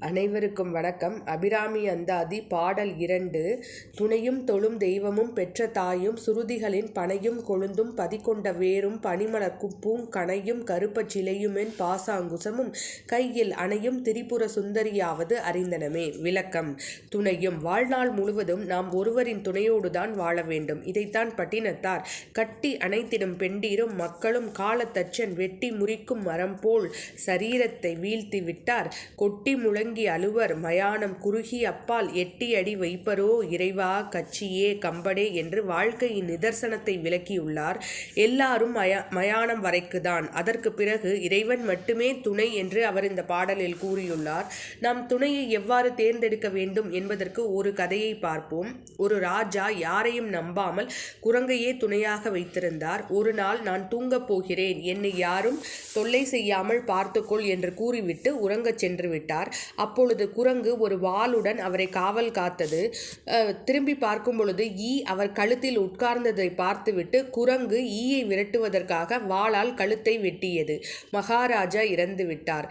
அனைவருக்கும் வணக்கம். அபிராமி அந்தாதி பாடல் 2. துணையும் தொழும் தெய்வமும் பெற்ற தாயும் சுருதிகளின் பனையும் கொழுந்தும் பதிகொண்ட வேரும் பனிமலர்க்கும் பூங்கணையும் கருப்பச் சிலையுமென் பாசாங்குசமும் கையில் அணையும் திரிபுர சுந்தரியாவது அறிந்தனமே. விளக்கம். துணையும். வாழ்நாள் முழுவதும் நாம் ஒருவரின் துணையோடுதான் வாழ வேண்டும். இதைத்தான் பட்டினத்தார் கட்டி அணைத்திடும் பெண்டீரும் மக்களும் காலத்தச்சன் வெட்டி முறிக்கும் மரம் போல் சரீரத்தை வீழ்த்தி விட்டார் கொட்டி முழங்கி அழுவர் மயானம் குறுகி அப்பால் எட்டி அடி வைப்பரோ இறைவா கச்சியே கம்படே என்று வாழ்க்கையின் நிதர்சனத்தை விளக்கியுள்ளார். எல்லாரும் மயானம் வரைக்குதான், அதற்கு பிறகு இறைவன் மட்டுமே துணை என்று அவர் இந்த பாடலில் கூறியுள்ளார். நாம் துணையை எவ்வாறு தேர்ந்தெடுக்க வேண்டும் என்பதற்கு ஒரு கதையை பார்ப்போம். ஒரு ராஜா யாரையும் நம்பாமல் குரங்கையே துணையாக வைத்திருந்தார். ஒரு நாள் நான் தூங்கப் போகிறேன், என்னை யாரும் தொல்லை செய்யாமல் பார்த்துக்கொள் என்று கூறிவிட்டு உறங்கச் சென்று விட்டார். அப்பொழுது குரங்கு ஒரு வாளுடன் அவரை காவல் காத்தது. திரும்பி பார்க்கும் பொழுது அவர் கழுத்தில் உட்கார்ந்ததை பார்த்துவிட்டு குரங்கு ஈயை விரட்டுவதற்காக வாளால் கழுத்தை வெட்டியது. மகாராஜா இறந்து விட்டார்.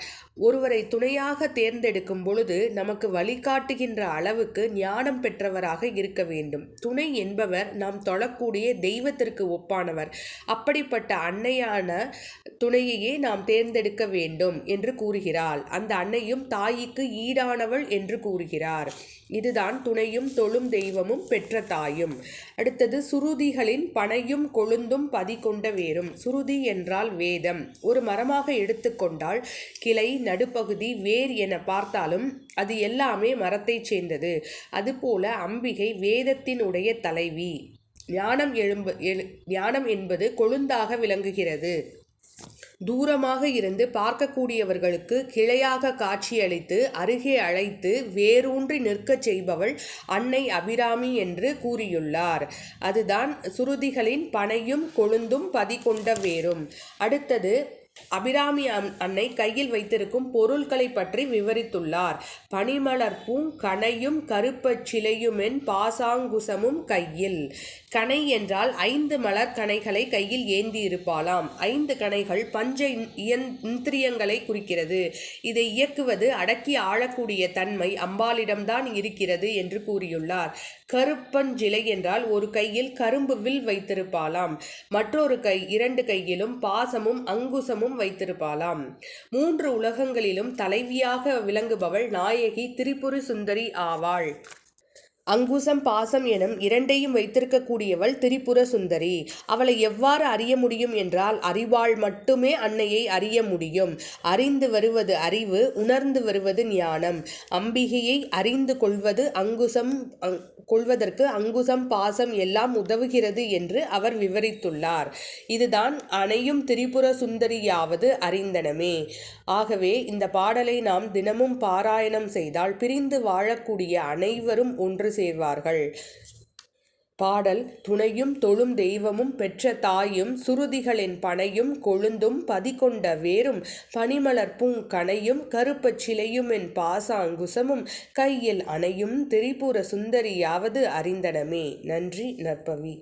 ஒருவரை துணையாக தேர்ந்தெடுக்கும் பொழுது நமக்கு வழிகாட்டுகின்ற அளவுக்கு ஞானம் பெற்றவராக இருக்க வேண்டும். துணை என்பவர் நாம் தொழக்கூடிய தெய்வத்திற்கு ஒப்பானவர். அப்படிப்பட்ட அன்னையான துணையையே நாம் தேர்ந்தெடுக்க வேண்டும் என்று கூறுகிறாள். அந்த அன்னையும் தாய்க்கு ஈடானவள் என்று கூறுகிறார். இதுதான் துணையும் தொழும் தெய்வமும் பெற்ற தாயும். அடுத்தது சுருதிகளின் பனையும் கொழுந்தும் பதிகொண்ட வேரும். சுருதி என்றால் வேதம். ஒரு மரமாக எடுத்துக்கொண்டால் கிளை, நடுப்பகுதி, வேர் என பார்த்தாலும் அது எல்லாமே மரத்தை சேர்ந்தது. அதுபோல அம்பிகை வேதத்தினுடைய தலைவி. ஞானம் என்பது கொழுந்தாக விளங்குகிறது. தூரமாக இருந்து பார்க்கக்கூடியவர்களுக்கு கிளையாக காட்சியளித்து அருகே அழைத்து வேரூன்றி நிற்கச் செய்பவள் அன்னை அபிராமி என்று கூறியுள்ளார். அதுதான் சுருதிகளின் பனையும் கொழுந்தும் பதிகொண்ட வேரும். அடுத்தது அபிராமி அன்னை கையில் வைத்திருக்கும் பொருட்களை பற்றி விவரித்துள்ளார். பனிமலர் பூங்கணையும் கருப்பச் சிலையுமென் பாசாங்குசமும் கையில். கணை என்றால் 5 மலர் கணைகளை கையில் ஏந்தி இருப்பாளாம். 5 கணைகள் பஞ்ச இந்திரியங்களை குறிக்கிறது. இதை இயக்குவது, அடக்கி ஆளக்கூடிய தன்மை அம்பாளிடம்தான் இருக்கிறது என்று கூறியுள்ளார். கருப்பஞ்சிலை என்றால் ஒரு கையில் கரும்பு வில் வைத்திருப்பாளாம். மற்றொரு 2 கையிலும் பாசமும் அங்குசமும் வைத்திருப்பாளாம். 3 உலகங்களிலும் தலைவியாக விளங்குபவள் நாயகி திரிபுர சுந்தரி ஆவாள். அங்குசம், பாசம் எனும் 2ஐயும் வைத்திருக்கக்கூடியவள் திரிபுர சுந்தரி. அவளை எவ்வாறு அறிய முடியும் என்றால் அறிவாள் மட்டுமே அன்னையை அறிய முடியும். அறிந்து வருவது அறிவு, உணர்ந்து வருவது ஞானம். அம்பிகையை அறிந்து கொள்வதற்கு அங்குசம், பாசம் எல்லாம் உதவுகிறது என்று அவர் விவரித்துள்ளார். இதுதான் அணையும் திரிபுர சுந்தரியாவது அறிந்தனமே. ஆகவே இந்த பாடலை நாம் தினமும் பாராயணம் செய்தால் பிரிந்து வாழக்கூடிய அனைவரும் ஒன்று சேர்வார்கள். பாடல். துணையும் தொழும் தெய்வமும் பெற்ற தாயும் சுருதிகளின் பனையும் கொழுந்தும் பதிகொண்ட வேரும் பனிமலர் பூங்கணையும் கருப்பச் சிலையுமென் பாசாங்குசமும் கையில் அணையும் திரிபுர சுந்தரியாவது அறிந்தனமே. நன்றி. நற்பவி.